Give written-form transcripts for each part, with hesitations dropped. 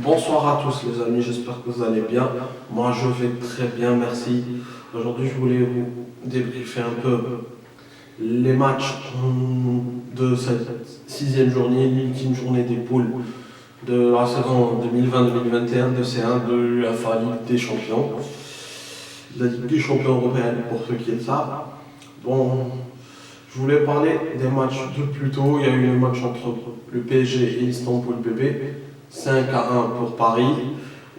Bonsoir à tous les amis, j'espère que vous allez bien. Moi je vais très bien, merci. Aujourd'hui je voulais vous débriefer un peu les matchs de cette sixième journée, l'ultime journée des poules de la saison 2020-2021 de C1 de l'UEFA Ligue des Champions. La Ligue des Champions européenne pour ceux qui le savent. Bon, je voulais parler des matchs de plus tôt. Il y a eu le match entre le PSG et Istanbul BP. 5-1 pour Paris.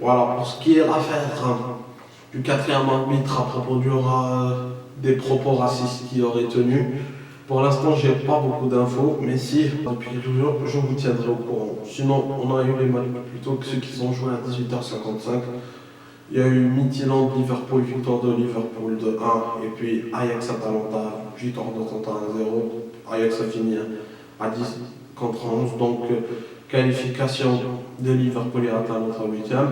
Voilà, pour ce qui est l'affaire du quatrième arbitre à propos des propos racistes qu'il aurait tenus. Pour l'instant, j'ai pas beaucoup d'infos, mais si, depuis toujours, je vous tiendrai au courant. Sinon, on a eu les matchs plutôt que ceux qui sont joués à 18h55. Il y a eu Midtjylland-Liverpool, victoire de Liverpool de 1, et puis Ajax-Atalanta, victoire d'Atalanta 1-0. Ajax a fini à 10 contre 11, donc qualification de Liverpool et Atalanta 8e.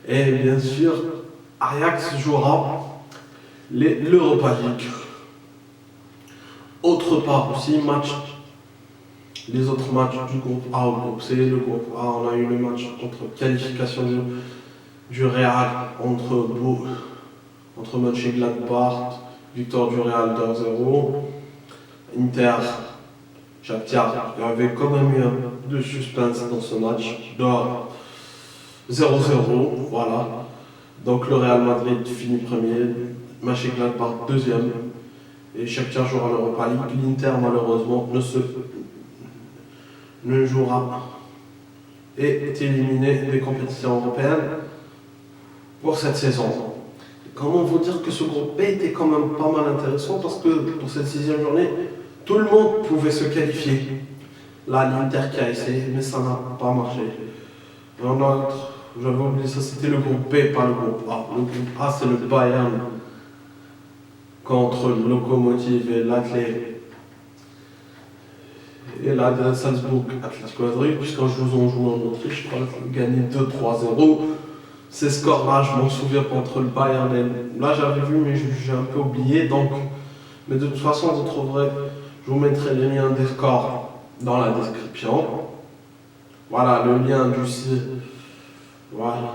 Et bien sûr, Ajax jouera l'Europa League. Autre part aussi, les autres matchs du groupe A au groupe C. Le groupe A, on a eu le match contre qualification du Real entre Mönchengladbach, victoire du Real 2-0. Inter, Shakhtar, il y avait quand même eu un peu de suspense dans ce match. 0-0, voilà. Donc le Real Madrid finit premier, Mönchengladbach deuxième. Et Shakhtar jouera l'Europa League. L'Inter malheureusement ne jouera et est éliminé des compétitions européennes pour cette saison. Comment vous dire que ce groupe B était quand même pas mal intéressant parce que pour cette sixième journée, tout le monde pouvait se qualifier. Là, l'Inter qui a essayé, mais ça n'a pas marché. J'avais oublié ça, c'était le groupe B, pas le groupe A. Le groupe A, c'est le Bayern contre le Lokomotiv et l'Athlé. Et là, de Salzbourg, Atlético Madrid, puisqu'un jour on joue en Autriche, je crois qu'ils ont gagné 2-3-0. Ces scores-là, je m'en souviens pas entre le Bayern et. Là, j'avais vu, mais j'ai un peu oublié. Donc, mais de toute façon, vous trouverez. Je vous mettrai les liens des scores dans la description. Voilà, le lien du site. Voilà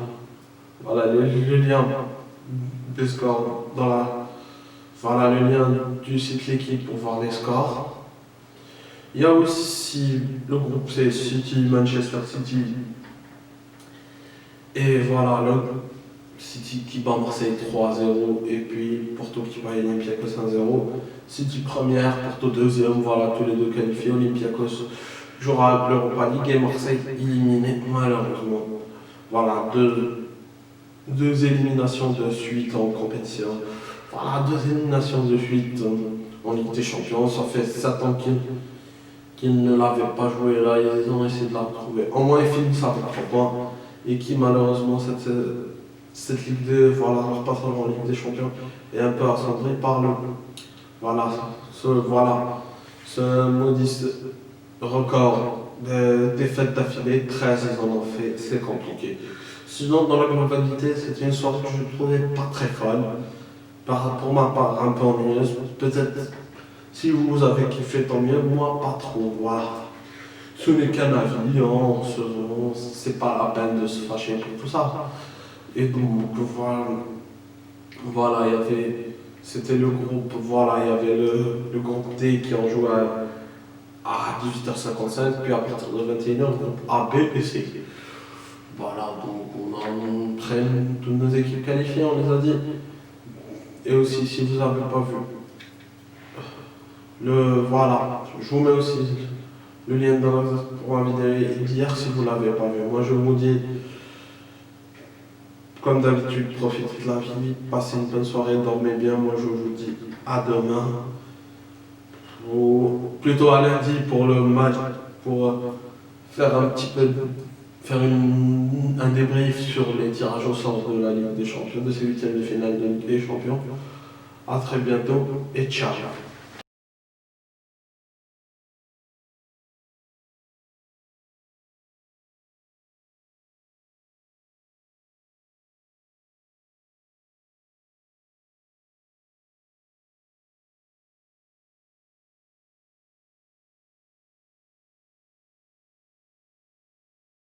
le lien des scores dans la. Voilà le lien du site L'équipe pour voir les scores. Il y a aussi le groupe C, City, Manchester City. Et voilà, le City qui bat Marseille 3-0. Et puis Porto qui bat Olympiakos 1-0. City première, Porto deuxième. Voilà, tous les deux qualifiés. Olympiakos jouera l'Europa League et Marseille éliminé malheureusement. Voilà, deux éliminations de suite en compétition. Voilà, deux éliminations de suite en Ligue des Champions. Ça fait 7 ans qu'ils ne l'avaient pas joué là. Ils ont essayé de la retrouver. Au moins, ils finissent avec 3 points. Et qui, malheureusement, cette Ligue leur passage en Ligue des Champions est un peu ascendré par ce maudit record de défaites d'affilée. 13, ils en ont fait. C'est compliqué. Sinon, dans la globalité, c'était une soirée que je ne trouvais pas très folle. Pour ma part, un peu ennuyeuse. Peut-être, si vous avez kiffé, tant mieux. Moi, pas trop. Voilà. Ce n'est qu'un avis, c'est pas la peine de se fâcher pour tout ça. Et donc, voilà, c'était le groupe, voilà, il y avait le groupe D qui en jouait à 18h55, puis à partir de 21h, le groupe A, B et C. Voilà, donc on a toutes nos équipes qualifiées, on les a dit. Et aussi, si vous n'avez pas vu, voilà, je vous mets aussi le lien pour la vidéo d'hier si vous ne l'avez pas vu. Moi, je vous dis, comme d'habitude, profitez de la vie, passez une bonne soirée, dormez bien. Moi, je vous dis à demain, ou plutôt à lundi pour le match, pour faire un petit peu, un débrief sur les tirages au sort de la Ligue des Champions, de ces huitièmes de finale de Ligue des Champions. À très bientôt et ciao.